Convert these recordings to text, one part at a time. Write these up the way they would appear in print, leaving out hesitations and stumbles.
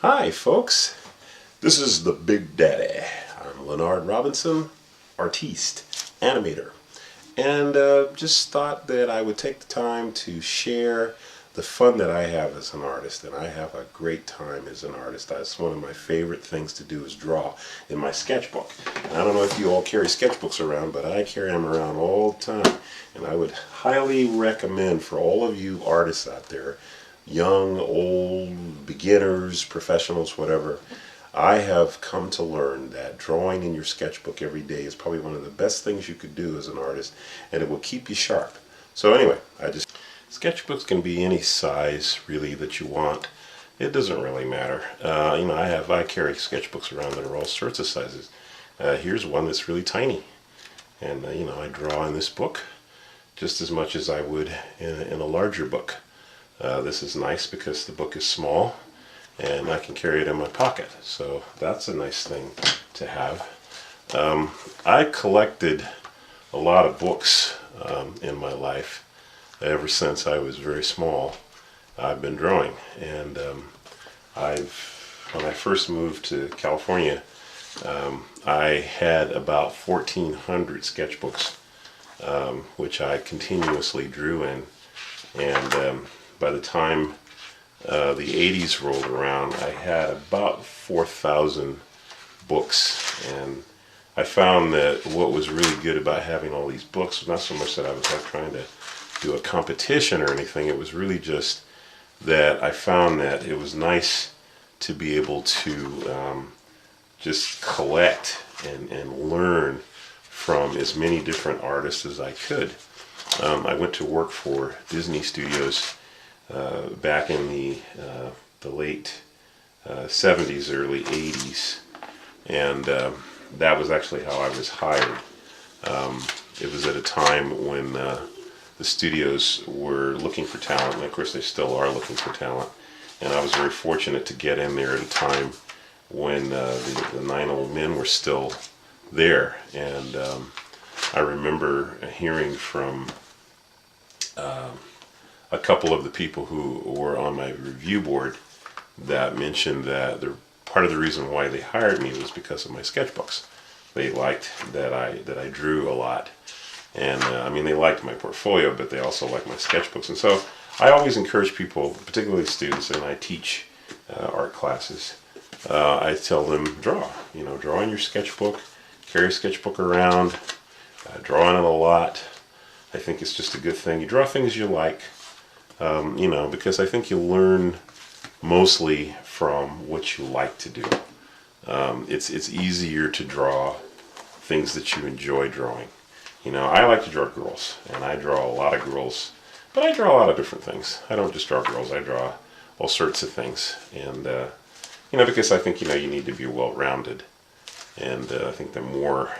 Hi folks, this is the Big Daddy. I'm Lenord Robinson, artiste, animator, and just thought that I would take the time to share the fun that I have as an artist, and I have a great time as an artist. That's one of my favorite things to do is draw in my sketchbook. And I don't know if you all carry sketchbooks around, but I carry them around all the time, and I would highly recommend for all of you artists out there, young, old, beginners, professionals, whatever, I have come to learn that drawing in your sketchbook every day is probably one of the best things you could do as an artist, and it will keep you sharp. So anyway, sketchbooks can be any size really that you want. It doesn't really matter. I carry sketchbooks around that are all sorts of sizes. Here's one that's really tiny, and I draw in this book just as much as I would in a larger book. This is nice because the book is small and I can carry it in my pocket, so that's a nice thing to have. I collected a lot of books in my life. Ever since I was very small, I've been drawing, and when I first moved to California, I had about 1,400 sketchbooks, which I continuously drew in, and by the time the 80s rolled around, I had about 4,000 books, and I found that what was really good about having all these books was not so much that I was like trying to do a competition or anything. It was really just that I found that it was nice to be able to just collect and learn from as many different artists as I could. I went to work for Disney Studios back in the late 70s, early 80s, and that was actually how I was hired. It was at a time when the studios were looking for talent, and of course they still are looking for talent, and I was very fortunate to get in there at a time when the 9 Old Men were still there, and I remember hearing from a couple of the people who were on my review board that mentioned that part of the reason why they hired me was because of my sketchbooks. They liked that I drew a lot, and they liked my portfolio, but they also liked my sketchbooks. And so I always encourage people, particularly students, and I teach art classes, I tell them draw in your sketchbook, carry a sketchbook around, draw in it a lot. I think it's just a good thing. You draw things you like, because I think you learn mostly from what you like to do. It's easier to draw things that you enjoy drawing. I like to draw girls, and I draw a lot of girls, but I draw a lot of different things. I don't just draw girls, I draw all sorts of things, and because I think you need to be well-rounded, and I think the more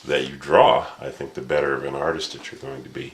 that you draw, I think the better of an artist that you're going to be.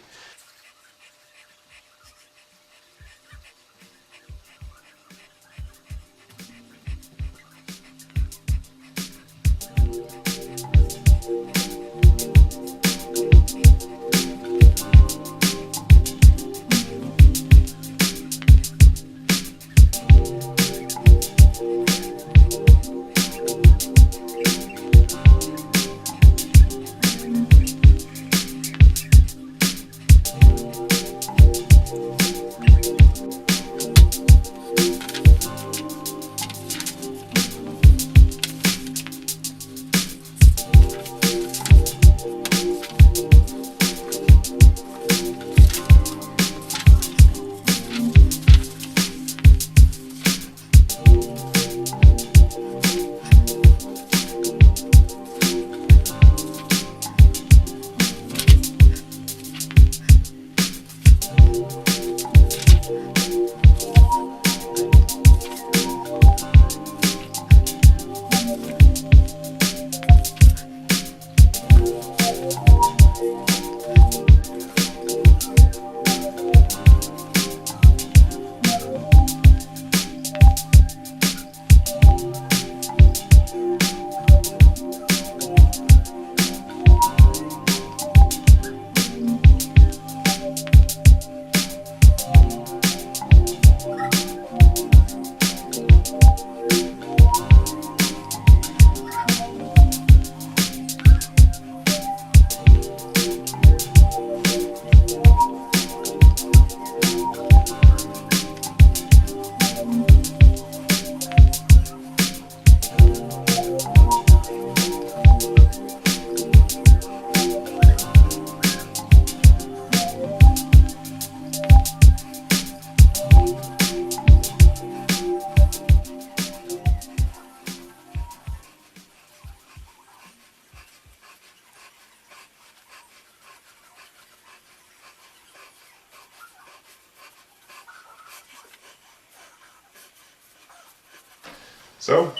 So,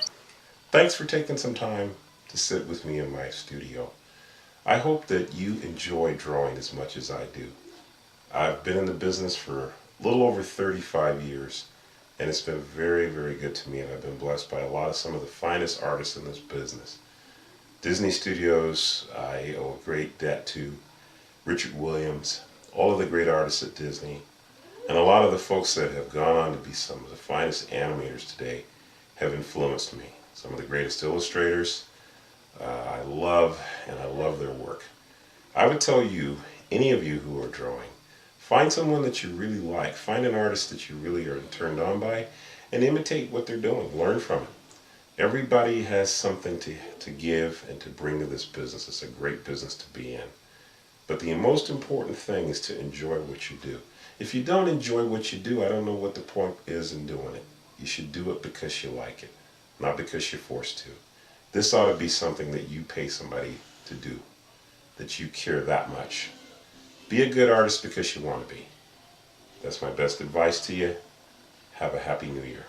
thanks for taking some time to sit with me in my studio. I hope that you enjoy drawing as much as I do. I've been in the business for a little over 35 years, and it's been very, very good to me, and I've been blessed by some of the finest artists in this business. Disney Studios, I owe a great debt to Richard Williams, all of the great artists at Disney, and a lot of the folks that have gone on to be some of the finest animators today have influenced me. Some of the greatest illustrators. I love their work. I would tell you, any of you who are drawing, find someone that you really like. Find an artist that you really are turned on by and imitate what they're doing. Learn from it. Everybody has something to give and to bring to this business. It's a great business to be in. But the most important thing is to enjoy what you do. If you don't enjoy what you do, I don't know what the point is in doing it. You should do it because you like it, not because you're forced to. This ought to be something that you pay somebody to do, that you care that much. Be a good artist because you want to be. That's my best advice to you. Have a happy new year.